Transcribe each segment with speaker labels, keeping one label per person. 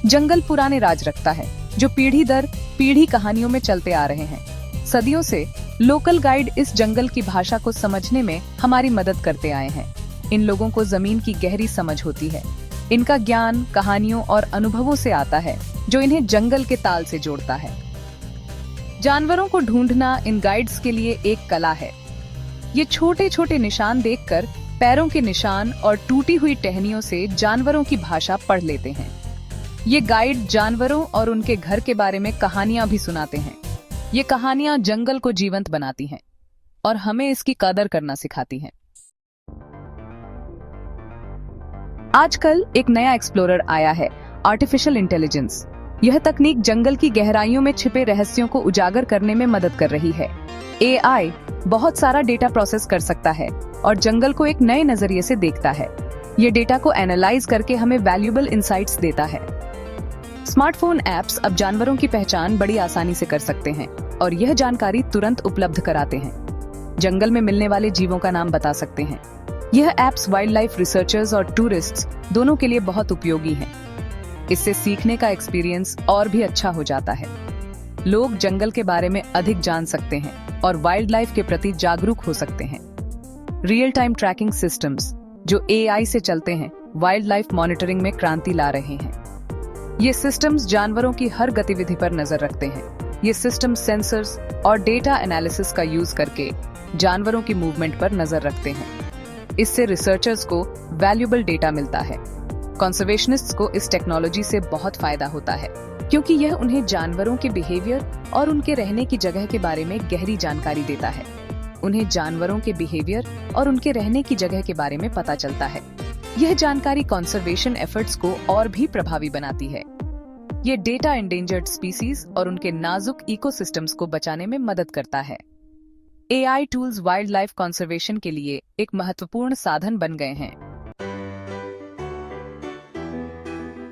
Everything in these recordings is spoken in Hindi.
Speaker 1: जंगल पुराने राज रखता है जो पीढ़ी दर पीढ़ी कहानियों में चलते आ रहे हैं। सदियों से लोकल गाइड इस जंगल की भाषा को समझने में हमारी मदद करते आए हैं। इन लोगों को जमीन की गहरी समझ होती है। इनका ज्ञान कहानियों और अनुभवों से आता है जो इन्हें जंगल के ताल से जोड़ता है। जानवरों को ढूंढना इन गाइड्स के लिए एक कला है। ये छोटे छोटे निशान देखकर पैरों के निशान और टूटी हुई टहनियों से जानवरों की भाषा पढ़ लेते हैं। ये गाइड जानवरों और उनके घर के बारे में कहानियां भी सुनाते हैं। ये कहानियां जंगल को जीवंत बनाती हैं और हमें इसकी कदर करना सिखाती हैं। आजकल एक नया एक्सप्लोरर आया है, आर्टिफिशियल इंटेलिजेंस। यह तकनीक जंगल की गहराइयों में छिपे रहस्यों को उजागर करने में मदद कर रही है। AI बहुत सारा डेटा प्रोसेस कर सकता है और जंगल को एक नए नजरिए से देखता है। ये डेटा को एनालाइज करके हमें वैल्यूएबल इंसाइट्स देता है। स्मार्टफोन ऐप्स अब जानवरों की पहचान बड़ी आसानी से कर सकते हैं और यह जानकारी तुरंत उपलब्ध कराते हैं। जंगल में मिलने वाले जीवों का नाम बता सकते हैं। यह ऐप्स वाइल्ड लाइफ रिसर्चर्स और टूरिस्ट्स दोनों के लिए बहुत उपयोगी हैं। इससे सीखने का एक्सपीरियंस और भी अच्छा हो जाता है। लोग जंगल के बारे में अधिक जान सकते हैं और वाइल्ड लाइफ के प्रति जागरूक हो सकते हैं। रियल टाइम ट्रैकिंग सिस्टम्स जो AI से चलते हैं, वाइल्ड लाइफ मॉनिटरिंग में क्रांति ला रहे हैं। ये सिस्टम्स जानवरों की हर गतिविधि पर नजर रखते हैं। ये सिस्टम सेंसर्स और डेटा एनालिसिस का यूज करके जानवरों की मूवमेंट पर नजर रखते हैं। इससे रिसर्चर्स को वैल्यूएबल डेटा मिलता है। कंजर्वेशनिस्ट्स को इस टेक्नोलॉजी से बहुत फायदा होता है क्योंकि यह उन्हें जानवरों के बिहेवियर और उनके रहने की जगह के बारे में गहरी जानकारी देता है। उन्हें जानवरों के बिहेवियर और उनके रहने की जगह के बारे में पता चलता है। यह जानकारी कंजर्वेशन एफर्ट्स को और भी प्रभावी बनाती है। ये डेटा एंडेंजर्ड स्पीसीज और उनके नाजुक इकोसिस्टम्स को बचाने में मदद करता है। AI tools wild life conservation के लिए एक महत्वपूर्ण साधन बन गए हैं।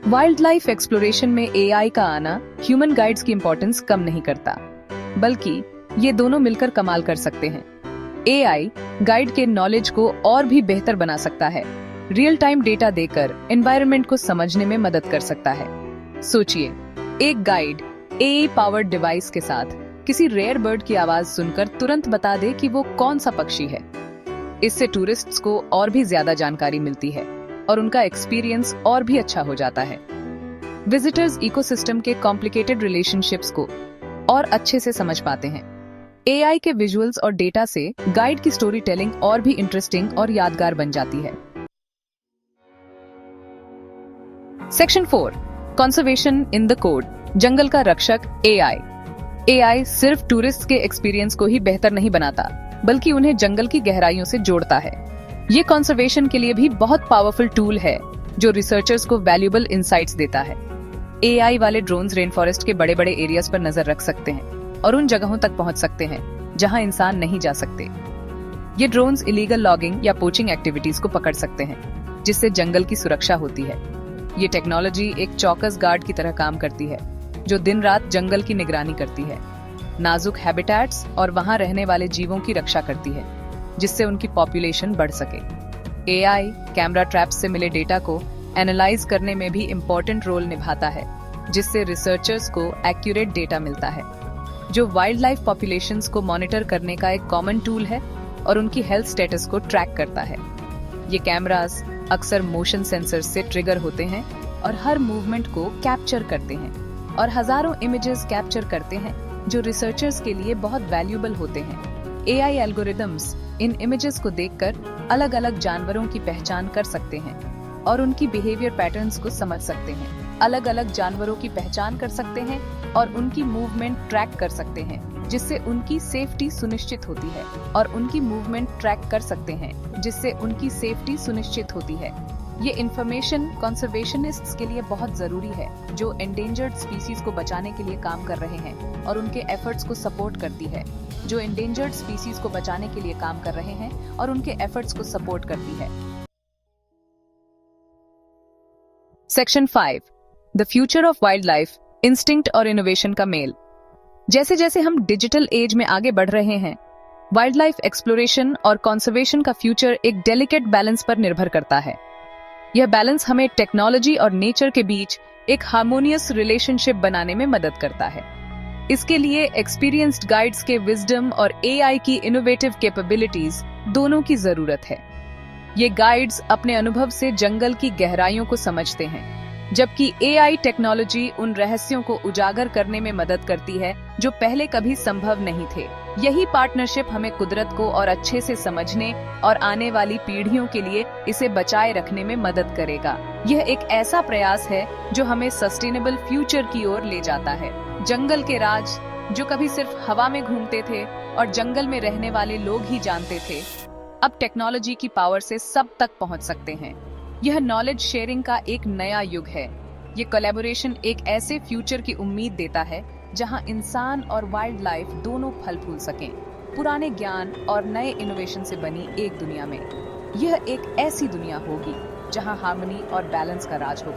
Speaker 1: वाइल्ड लाइफ एक्सप्लोरेशन में AI का आना ह्यूमन गाइड्स की इंपॉर्टेंस कम नहीं करता, बल्कि ये दोनों मिलकर कमाल कर सकते हैं। AI गाइड के नॉलेज को और भी बेहतर बना सकता है। रियल टाइम डेटा देकर एनवायरनमेंट को समझने में मदद कर सकता है। सोचिए, एक गाइड AI पावर्ड डिवाइस के साथ किसी रेयर बर्ड की आवाज सुनकर तुरंत बता दे कि वो कौन सा पक्षी है। इससे टूरिस्ट्स को और भी ज्यादा जानकारी मिलती है और उनका एक्सपीरियंस और भी अच्छा हो जाता है। विजिटर्स इकोसिस्टम के कॉम्प्लिकेटेड रिलेशनशिप्स को और अच्छे से समझ पाते हैं। AI के विजुअल्स और डेटा से गाइड की स्टोरी टेलिंग और भी इंटरेस्टिंग और यादगार बन जाती है। Section 4, conservation in the code, जंगल का रक्षक AI सिर्फ टूरिस्ट के एक्सपीरियंस को ही बेहतर नहीं बनाता, बल्कि उन्हें जंगल की गहराइयों से जोड़ता है। ये कंजर्वेशन के लिए भी बहुत पावरफुल टूल है जो रिसर्चर्स को वैल्यूएबल इंसाइट्स देता है। AI वाले ड्रोन्स रेन फॉरेस्ट के बड़े बड़े एरियाज पर नजर रख सकते हैं और उन जगहों तक पहुंच सकते हैं जहां इंसान नहीं जा सकते। ये ड्रोन्स इलीगल लॉगिंग या पोचिंग एक्टिविटीज को पकड़ सकते हैं, जिससे जंगल की सुरक्षा होती है। ये टेक्नोलॉजी एक चौकस गार्ड की तरह काम करती है जो दिन रात जंगल की निगरानी करती है, नाजुक हैबिटेट्स और वहां रहने वाले जीवों की रक्षा करती है, जिससे उनकी पॉपुलेशन बढ़ सके। AI कैमरा ट्रैप्स से मिले डेटा को एनालाइज करने में भी इम्पोर्टेंट रोल निभाता है, जिससे रिसर्चर्स को एक्यूरेट डेटा मिलता है, जो वाइल्ड लाइफ पॉपुलेशंस को मॉनिटर करने का एक कॉमन टूल है और उनकी हेल्थ स्टेटस को ट्रैक करता है। ये कैमरास अक्सर मोशन सेंसर से ट्रिगर होते हैं और हर मूवमेंट को कैप्चर करते हैं और हजारों इमेजेस कैप्चर करते हैं जो रिसर्चर्स के लिए बहुत वैल्यूएबल होते हैं। AI एल्गोरिदम्स इन इमेजेस को देखकर अलग अलग जानवरों की पहचान कर सकते हैं और उनकी बिहेवियर पैटर्न्स को समझ सकते हैं। अलग अलग जानवरों की पहचान कर सकते हैं और उनकी मूवमेंट ट्रैक कर सकते हैं, जिससे उनकी सेफ्टी सुनिश्चित होती है और उनकी मूवमेंट ट्रैक कर सकते हैं जिससे उनकी सेफ्टी सुनिश्चित होती है। ये इंफॉर्मेशन कंजर्वेशनिस्ट्स के लिए बहुत जरूरी है जो एंडेंजर्ड स्पीसीज को बचाने के लिए काम कर रहे हैं और उनके एफर्ट्स को सपोर्ट करती है जो एंडेंजर्ड स्पीसीज को बचाने के लिए काम कर रहे हैं और उनके एफर्ट्स को सपोर्ट करती है। Section 5, the future of wild life, instinct और इनोवेशन का मेल। जैसे जैसे हम डिजिटल एज में आगे बढ़ रहे हैं, वाइल्ड लाइफ एक्सप्लोरेशन और कंजर्वेशन का फ्यूचर एक डेलिकेट बैलेंस पर निर्भर करता है। यह बैलेंस हमें टेक्नोलॉजी और नेचर के बीच एक हार्मोनियस रिलेशनशिप बनाने में मदद करता है। इसके लिए एक्सपीरियंस्ड गाइड्स के विजडम और एआई की इनोवेटिव कैपेबिलिटीज दोनों की जरूरत है। ये गाइड्स अपने अनुभव से जंगल की गहराइयों को समझते हैं, जबकि एआई टेक्नोलॉजी उन रहस्यों को उजागर करने में मदद करती है जो पहले कभी संभव नहीं थे। यही पार्टनरशिप हमें कुदरत को और अच्छे से समझने और आने वाली पीढ़ियों के लिए इसे बचाए रखने में मदद करेगा। यह एक ऐसा प्रयास है जो हमें सस्टेनेबल फ्यूचर की ओर ले जाता है। जंगल के राज जो कभी सिर्फ हवा में घूमते थे और जंगल में रहने वाले लोग ही जानते थे, अब टेक्नोलॉजी की पावर से सब तक पहुंच सकते हैं। यह नॉलेज शेयरिंग का एक नया युग है। ये कोलैबोरेशन एक ऐसे फ्यूचर की उम्मीद देता है जहां इंसान और वाइल्ड लाइफ दोनों फल फूल सकें, पुराने ज्ञान और नए इनोवेशन से बनी एक दुनिया में। यह एक ऐसी दुनिया होगी जहां हार्मनी और बैलेंस का राज होगा।